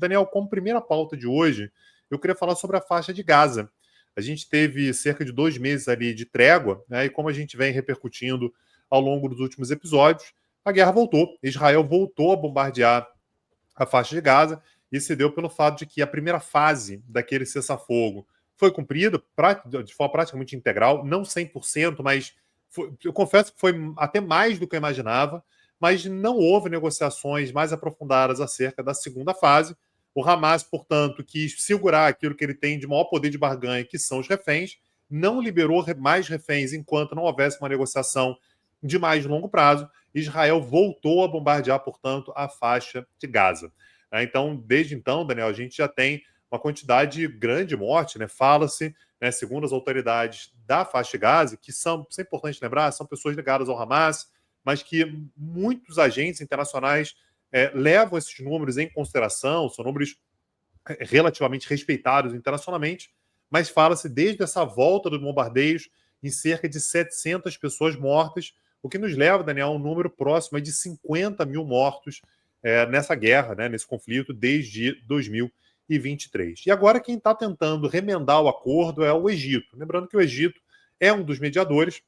Daniel, como primeira pauta de hoje, eu queria falar sobre a faixa de Gaza. A gente teve cerca de 2 meses ali de trégua, né? E como a gente vem repercutindo ao longo dos últimos episódios, a guerra voltou. Israel voltou a bombardear a faixa de Gaza e se deu pelo fato de que a primeira fase daquele cessar-fogo foi cumprida de forma praticamente integral, não 100%, mas eu confesso que foi até mais do que eu imaginava, mas não houve negociações mais aprofundadas acerca da segunda fase. O Hamas, portanto, quis segurar aquilo que ele tem de maior poder de barganha, que são os reféns, não liberou mais reféns enquanto não houvesse uma negociação de mais longo prazo. Israel voltou a bombardear, portanto, a faixa de Gaza. Então, desde então, Daniel, a gente já tem uma quantidade grande de morte, né? Fala-se, né, segundo as autoridades da faixa de Gaza, que são, isso é importante lembrar, são pessoas ligadas ao Hamas, mas que muitos agentes internacionais levam esses números em consideração, são números relativamente respeitados internacionalmente, mas fala-se desde essa volta dos bombardeios em cerca de 700 pessoas mortas, o que nos leva, Daniel, a um número próximo de 50 mil mortos nessa guerra, né, nesse conflito, desde 2023. E agora quem está tentando remendar o acordo é o Egito. Lembrando que o Egito é um dos mediadores,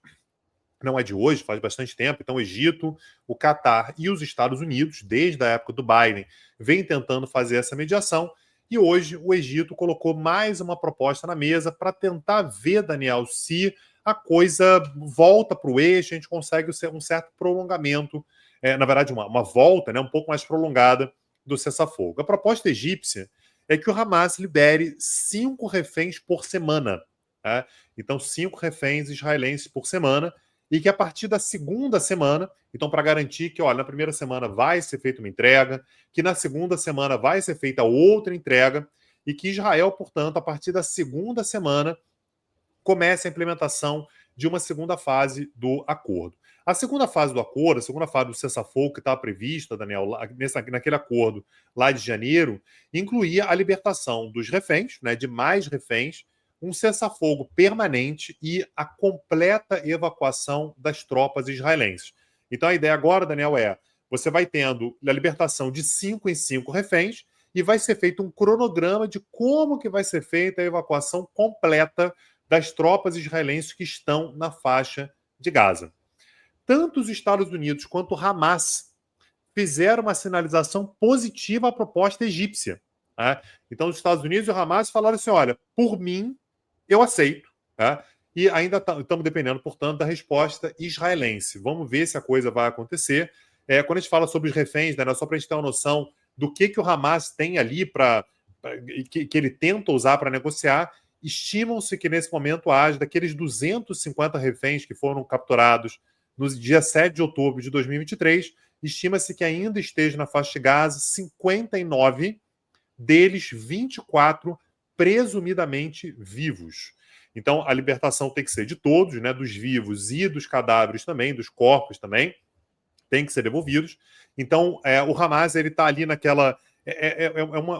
não é de hoje, faz bastante tempo. Então, o Egito, o Catar e os Estados Unidos, desde a época do Biden, vêm tentando fazer essa mediação. E hoje o Egito colocou mais uma proposta na mesa para tentar ver, Daniel, se a coisa volta para o eixo, a gente consegue um certo prolongamento, na verdade, uma volta, né, um pouco mais prolongada do cessar-fogo. A proposta egípcia é que o Hamas libere 5 reféns por semana. Tá? Então, 5 reféns israelenses por semana, e que a partir da segunda semana, então para garantir que, olha, na primeira semana vai ser feita uma entrega, que na segunda semana vai ser feita outra entrega, e que Israel, portanto, a partir da segunda semana, comece a implementação de uma segunda fase do acordo. A segunda fase do acordo, a segunda fase do cessar-fogo que estava prevista, Daniel, naquele acordo lá de janeiro, incluía a libertação dos reféns, né, de mais reféns, um cessar-fogo permanente e a completa evacuação das tropas israelenses. Então a ideia agora, Daniel, você vai tendo a libertação de 5 em 5 reféns e vai ser feito um cronograma de como que vai ser feita a evacuação completa das tropas israelenses que estão na faixa de Gaza. Tanto os Estados Unidos quanto o Hamas fizeram uma sinalização positiva à proposta egípcia. Tá? Então os Estados Unidos e o Hamas falaram assim, olha, por mim, eu aceito. Tá? E ainda estamos dependendo, portanto, da resposta israelense. Vamos ver se a coisa vai acontecer. Quando a gente fala sobre os reféns, né, só para a gente ter uma noção do que o Hamas tem ali que ele tenta usar para negociar, estimam-se que nesse momento haja daqueles 250 reféns que foram capturados no dia 7 de outubro de 2023, estima-se que ainda esteja na faixa de Gaza 59, deles 24 presumidamente vivos. Então, a libertação tem que ser de todos, né, dos vivos e dos cadáveres também, dos corpos também, tem que ser devolvidos. Então, o Hamas está ali naquela...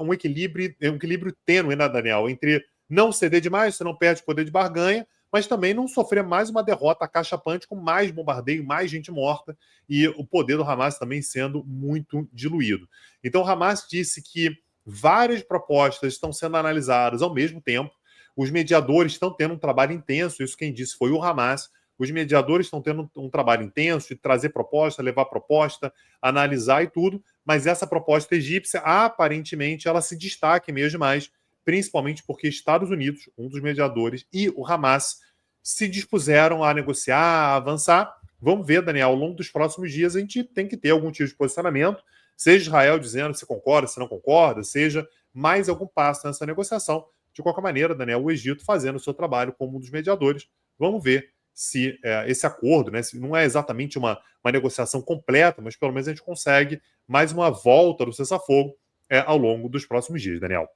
um equilíbrio tênue, né, Daniel? Entre não ceder demais, você não perde poder de barganha, mas também não sofrer mais uma derrota acachapante com mais bombardeio, mais gente morta e o poder do Hamas também sendo muito diluído. Então, o Hamas disse que várias propostas estão sendo analisadas ao mesmo tempo. Os mediadores estão tendo um trabalho intenso, isso quem disse foi o Hamas. Os mediadores estão tendo um trabalho intenso de trazer proposta, levar proposta, analisar e tudo, mas essa proposta egípcia, aparentemente, ela se destaca mesmo mais, principalmente porque Estados Unidos, um dos mediadores, e o Hamas se dispuseram a negociar, a avançar. Vamos ver, Daniel, ao longo dos próximos dias a gente tem que ter algum tipo de posicionamento, seja Israel dizendo se concorda, se não concorda, seja mais algum passo nessa negociação. De qualquer maneira, Daniel, o Egito fazendo o seu trabalho como um dos mediadores. Vamos ver se esse acordo, né, se não é exatamente uma negociação completa, mas pelo menos a gente consegue mais uma volta do cessar-fogo ao longo dos próximos dias, Daniel.